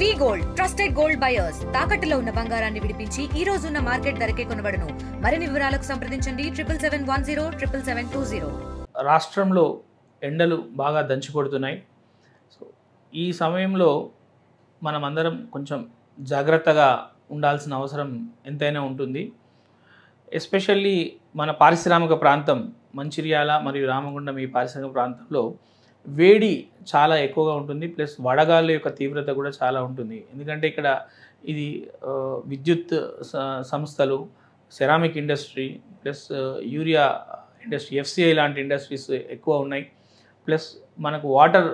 వి gold trusted gold buyers తాకట్టులో ఉన్న బంగారాన్ని విడిపించి ఈ రోజు ఉన్న మార్కెట్ ధరకే కొనబడును. మరిన్ని వివరాలకు సంప్రదించండి 77107720. రాష్ట్రంలో ఎండలు బాగా దంచి కొడుతున్నాయి. సో ఈ సమయంలో మనమందరం కొంచెం జాగ్రత్తగా ఉండాల్సిన అవసరం ఎంతైనా ఉంటుంది. ఎస్పెషల్లీ మన పారిశ్రామిక ప్రాంతం మంచిర్యాల మరియు రామగుండం ఈ పారిశ్రామిక ప్రాంతంలో వేడి చాలా ఎక్కువగా ఉంటుంది. ప్లస్ వడగాళ్ళ యొక్క తీవ్రత కూడా చాలా ఉంటుంది. ఎందుకంటే ఇక్కడ ఇది విద్యుత్ సంస్థలు, ceramic industry, plus urea industry, FCI లాంటి ఇండస్ట్రీస్ ఎక్కువ ఉన్నాయి. ప్లస్ మనకు వాటర్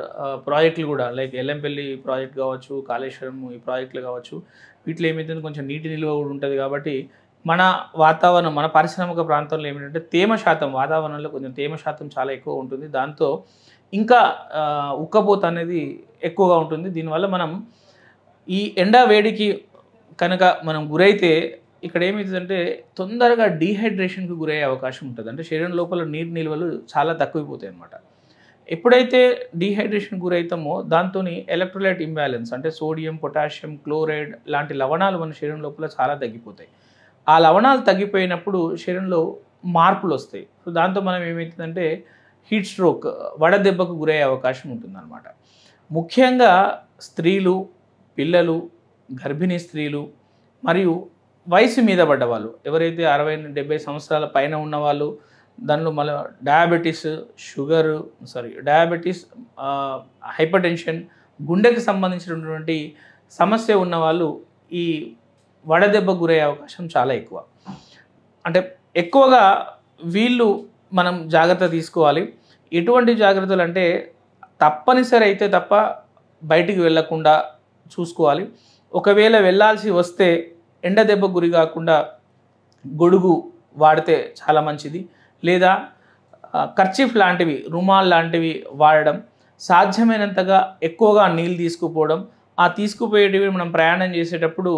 ప్రాజెక్టులు కూడా లైక్ ఎల్లంపల్లి ప్రాజెక్ట్ కావచ్చు, కాళేశ్వరం ఈ ప్రాజెక్టులు కావచ్చు, వీటిలో ఏమైతుంది కొంచెం నీటి నిల్వ కూడా ఉంటుంది. కాబట్టి మన వాతావరణం, మన పారిశ్రామిక ప్రాంతంలో ఏమిటంటే తేమ శాతం, వాతావరణంలో కొంచెం తేమ శాతం చాలా ఎక్కువ ఉంటుంది. దాంతో ఇంకా ఉక్కపోత అనేది ఎక్కువగా ఉంటుంది. దీనివల్ల మనం ఈ ఎండ వేడికి కనుక మనం గురైతే ఇక్కడ ఏమవుతుందంటే తొందరగా డీహైడ్రేషన్కి గురయ్యే అవకాశం ఉంటుంది. అంటే శరీరం లోపల నీరు నిల్వలు చాలా తక్కువైపోతాయి అన్నమాట. ఎప్పుడైతే డీహైడ్రేషన్ గురవుతామో దాంతో ఎలక్ట్రోలైట్ ఇంబ్యాలెన్స్ అంటే సోడియం, పొటాషియం, క్లోరైడ్ లాంటి లవణాలు మన శరీరం లోపల చాలా తగ్గిపోతాయి. ఆ లవణాలు తగ్గిపోయినప్పుడు శరీరంలో మార్పులు వస్తాయి. సో దాంతో మనం ఏమవుతుందంటే హీట్ స్ట్రోక్, వడదెబ్బకు గురయ్యే అవకాశం ఉంటుందన్నమాట. ముఖ్యంగా స్త్రీలు, పిల్లలు, గర్భిణీ స్త్రీలు మరియు వయసు మీద పడ్డవాళ్ళు, ఎవరైతే 60-70 సంవత్సరాల పైన ఉన్నవాళ్ళు, దానిలో మళ్ళీ డయాబెటీస్, హైపర్ టెన్షన్, గుండెకి సంబంధించినటువంటి సమస్య ఉన్నవాళ్ళు ఈ వడదెబ్బ గురయ్యే అవకాశం చాలా ఎక్కువ. అంటే ఎక్కువగా వీళ్ళు మనం జాగ్రత్త తీసుకోవాలి. ఎటువంటి జాగ్రత్తలు అంటే తప్పనిసరి అయితే తప్ప బయటికి వెళ్ళకుండా చూసుకోవాలి. ఒకవేళ వెళ్ళాల్సి వస్తే ఎండ దెబ్బ గురి కాకుండా గొడుగు వాడితే చాలా మంచిది. లేదా కర్చీఫ్ లాంటివి, రుమాల్ లాంటివి వాడడం, సాధ్యమైనంతగా ఎక్కువగా నీళ్ళు తీసుకుపోవడం. ఆ తీసుకుపోయేటివి మనం ప్రయాణం చేసేటప్పుడు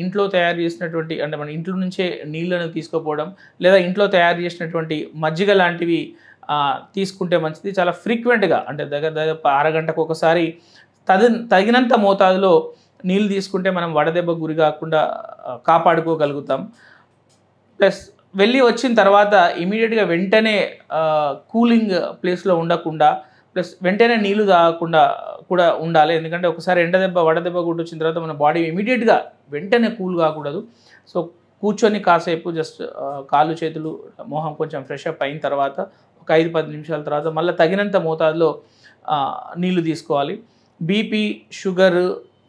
ఇంట్లో తయారు చేసినటువంటి, అంటే మన ఇంట్లో నుంచే నీళ్ళను తీసుకుపోవడం, లేదా ఇంట్లో తయారు చేసినటువంటి మజ్జిగ లాంటివి తీసుకుంటే మంచిది. చాలా ఫ్రీక్వెంట్గా, అంటే దగ్గర అరగంటకు ఒకసారి తగినంత మోతాదులో నీళ్ళు తీసుకుంటే మనం వడదెబ్బ గురి కాకుండా కాపాడుకోగలుగుతాం. ప్లస్ వెళ్ళి వచ్చిన తర్వాత ఇమీడియట్గా వెంటనే కూలింగ్ ప్లేస్లో ఉండకుండా, ప్లస్ వెంటనే నీళ్లు తాగకుండా కూడా ఉండాలి. ఎందుకంటే ఒకసారి వడదెబ్బ కొట్టొచ్చిన తర్వాత మన బాడీ ఇమీడియట్గా వెంటనే కూల్ కాకూడదు. సో కూర్చొని కాసేపు జస్ట్ కాళ్ళు చేతులు మొహం కొంచెం ఫ్రెష్ అప్ అయిన తర్వాత ఒక 5-10 నిమిషాల తర్వాత మళ్ళీ తగినంత మోతాదులో నీళ్లు తీసుకోవాలి. బీపీ, షుగర్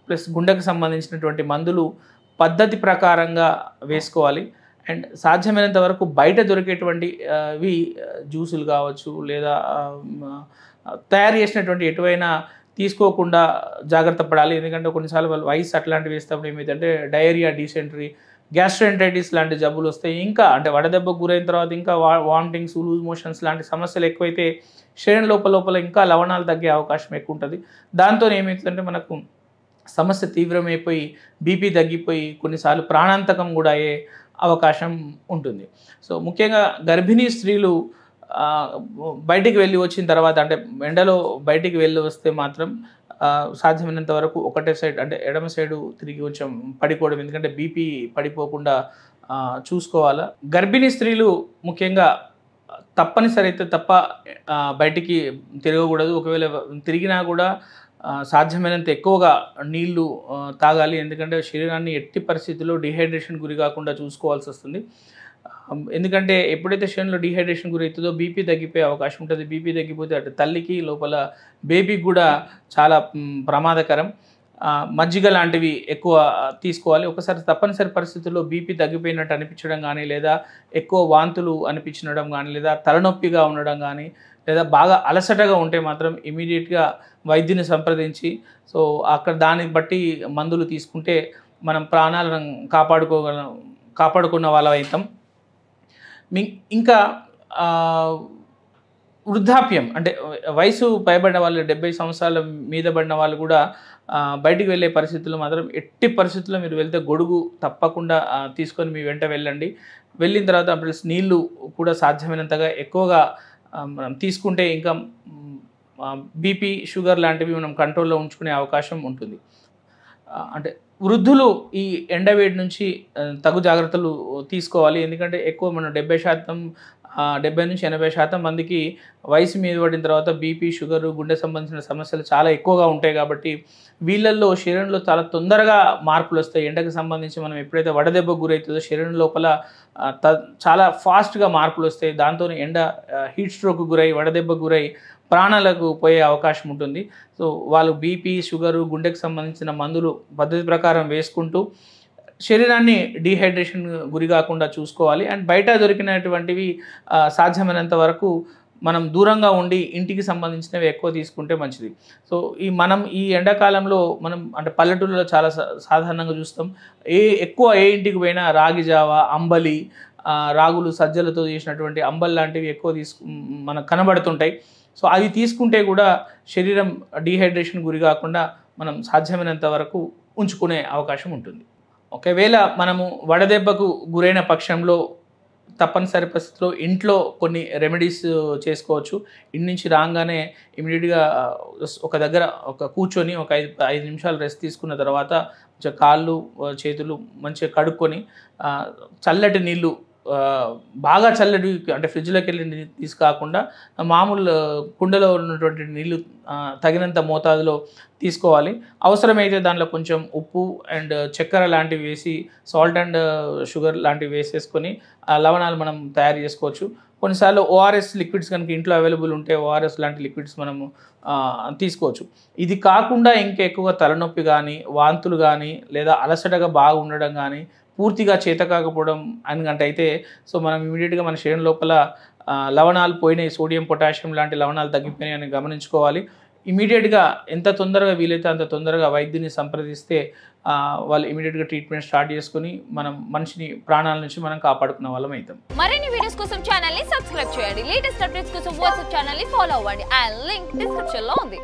ప్లస్ గుండెకు సంబంధించినటువంటి మందులు పద్ధతి ప్రకారంగా వేసుకోవాలి. అండ్ సాధ్యమైనంత వరకు బయట దొరికేటువంటి జ్యూసులు కావచ్చు, లేదా తయారు చేసినటువంటి ఎటువైనా తీసుకోకుండా జాగ్రత్త పడాలి. ఎందుకంటే కొన్నిసార్లు వాళ్ళు వయసు అట్లాంటివి వేసినప్పుడు ఏమైందంటే డయేరియా, డిసెంట్రీ, గ్యాస్ట్రోఎంటరైటిస్ లాంటి జబ్బులు వస్తాయి. ఇంకా అంటే వడదెబ్బకు గురైన తర్వాత ఇంకా వామిటింగ్స్, లూజ్ మోషన్స్ లాంటి సమస్యలు ఎక్కువైతే శరీరం లోపల ఇంకా లవణాలు తగ్గే అవకాశం ఎక్కువ ఉంటుంది. దాంతో ఏమవుతుందంటే మనకు సమస్య తీవ్రమైపోయి బీపీ తగ్గిపోయి కొన్నిసార్లు ప్రాణాంతకం కూడా అయ్యే అవకాశం ఉంటుంది. సో ముఖ్యంగా గర్భిణీ స్త్రీలు బయటికి వెళ్ళి వచ్చిన తర్వాత, అంటే ఎండలో బయటికి వెళ్ళి వస్తే మాత్రం సాధ్యమైనంత వరకు ఒకటే సైడ్, అంటే ఎడమ సైడు తిరిగి కొంచెం పడిపోవడం, ఎందుకంటే బీపీ పడిపోకుండా చూసుకోవాలా. గర్భిణీ స్త్రీలు ముఖ్యంగా తప్పనిసరి అయితే తప్ప బయటికి తిరగకూడదు. ఒకవేళ తిరిగినా కూడా సాధ్యమైనంత ఎక్కువగా నీళ్లు తాగాలి. ఎందుకంటే శరీరాన్ని ఎట్టి పరిస్థితుల్లో డిహైడ్రేషన్ గురి కాకుండా చూసుకోవాల్సి వస్తుంది. ఎందుకంటే ఎప్పుడైతే శరీరంలో డిహైడ్రేషన్ గురవుతుందో బీపీ తగ్గిపోయే అవకాశం ఉంటుంది. బీపీ తగ్గిపోతే అటు తల్లికి, లోపల బేబీకి కూడా చాలా ప్రమాదకరం. మజ్జిగ లాంటివి ఎక్కువ తీసుకోవాలి. ఒకసారి తప్పనిసరి పరిస్థితుల్లో బీపీ తగ్గిపోయినట్టు అనిపించడం కానీ, లేదా ఎక్కువ వాంతులు అనిపించడం కానీ, లేదా తలనొప్పిగా ఉండడం కానీ, లేదా బాగా అలసటగా ఉంటే మాత్రం ఇమీడియట్గా వైద్యుని సంప్రదించి సో అక్కడ దాన్ని బట్టి మందులు తీసుకుంటే మనం ప్రాణాలను కాపాడుకున్న వాళ్ళం అవుతాం. ఇంకా వృద్ధాప్యం, అంటే వయసు పైబడిన వాళ్ళు, 70 సంవత్సరాల మీద పడిన వాళ్ళు కూడా బయటికి వెళ్ళే పరిస్థితుల్లో మాత్రం ఎట్టి పరిస్థితుల్లో మీరు వెళ్తే గొడుగు తప్పకుండా తీసుకొని మీ వెంట వెళ్ళండి. వెళ్ళిన తర్వాత ప్లస్ నీళ్ళు కూడా సాధ్యమైనంతగా ఎక్కువగా మనం తీసుకుంటే ఇంకా బీపీ షుగర్ లాంటివి మనం కంట్రోల్లో ఉంచుకునే అవకాశం ఉంటుంది. అంటే వృద్ధులు ఈ ఎండవేడి నుంచి తగు జాగ్రత్తలు తీసుకోవాలి. ఎందుకంటే ఎక్కువ మనం 70 నుంచి 80% మందికి వయసు మీద పడిన తర్వాత బీపీ షుగర్ గుండె సంబంధించిన సమస్యలు చాలా ఎక్కువగా ఉంటాయి. కాబట్టి వీళ్ళల్లో శరీరంలో చాలా తొందరగా మార్పులు వస్తాయి. ఎండకు సంబంధించి మనం ఎప్పుడైతే వడదెబ్బకు గురవుతుందో శరీరం లోపల చాలా ఫాస్ట్గా మార్పులు వస్తాయి. దాంతో హీట్ స్ట్రోక్ గురై వడదెబ్బకు గురై ప్రాణాలకు పోయే అవకాశం ఉంటుంది. సో వాళ్ళు బీపీ షుగరు గుండెకు సంబంధించిన మందులు పద్ధతి ప్రకారం వేసుకుంటూ శరీరాన్ని డీహైడ్రేషన్ గురి కాకుండా చూసుకోవాలి. అండ్ బయట దొరికినటువంటివి సాధ్యమైనంత వరకు మనం దూరంగా ఉండి ఇంటికి సంబంధించినవి ఎక్కువ తీసుకుంటే మంచిది. సో మనం ఈ ఎండాకాలంలో మనం అంటే పల్లెటూళ్ళలో చాలా సాధారణంగా చూస్తాం. ఎక్కువ ఏ ఇంటికి పోయినా రాగి జావ, అంబలి, రాగులు సజ్జలతో చేసినటువంటి అంబలి లాంటివి ఎక్కువ మనకు కనబడుతుంటాయి. సో అవి తీసుకుంటే కూడా శరీరం డీహైడ్రేషన్ గురి కాకుండా మనం సాధ్యమైనంత వరకు ఉంచుకునే అవకాశం ఉంటుంది. ఒకవేళ మనము వడదెబ్బకు గురైన పక్షంలో తప్పనిసరి పరిస్థితిలో ఇంట్లో కొన్ని రెమెడీస్ చేసుకోవచ్చు. ఇంటి నుంచి రాగానే ఇమీడియట్గా ఒక దగ్గర కూర్చొని ఒక 5 నిమిషాలు రెస్ట్ తీసుకున్న తర్వాత కొంచెం కాళ్ళు చేతులు మంచిగా కడుక్కొని చల్లటి నీళ్ళు, బాగా చల్లటి అంటే ఫ్రిడ్జ్లోకి వెళ్ళి నీళ్ళు తీసుకాకుండా మామూలు కుండలో ఉన్నటువంటి నీళ్ళు తగినంత మోతాదులో తీసుకోవాలి. అవసరమైతే దాంట్లో కొంచెం ఉప్పు అండ్ చక్కెర లాంటివి వేసి, సాల్ట్ అండ్ షుగర్ లాంటివి వేసేసుకొని లవణాలు మనం తయారు చేసుకోవచ్చు. కొన్నిసార్లు ఓఆర్ఎస్ లిక్విడ్స్ కనుక ఇంట్లో అవైలబుల్ ఉంటే ఓఆర్ఎస్ లాంటి లిక్విడ్స్ మనము తీసుకోవచ్చు. ఇది కాకుండా ఇంకా ఎక్కువగా తలనొప్పి కానీ, వాంతులు కానీ, లేదా అలసటగా బాగా ఉండడం కానీ, పూర్తిగా చేత కాకపోవడం అని అయితే సో మనం ఇమీడియట్గా మన శరీరం లోపల లవణాలు పోయినాయి, సోడియం పొటాషియం లాంటి లవణాలు తగ్గిపోయినాయి అని గమనించుకోవాలి. ఇమీడియట్గా ఎంత తొందరగా వీలైతే అంత తొందరగా వైద్యుని సంప్రదిస్తే వాళ్ళు ఇమీడియట్గా ట్రీట్మెంట్ స్టార్ట్ చేసుకుని మనం మనిషిని ప్రాణాల నుంచి మనం కాపాడుకున్న వాళ్ళం అవుతాం. మరిన్ని వీడియోస్ కోసం ఛానల్ ని సబ్స్క్రైబ్ చేయండి. లేటెస్ట్ అప్డేట్స్ కోసం వాట్సాప్ ఛానల్ ని ఫాలో అవ్వండి. ఆ లింక్ డిస్క్రిప్షన్ లో ఉంది.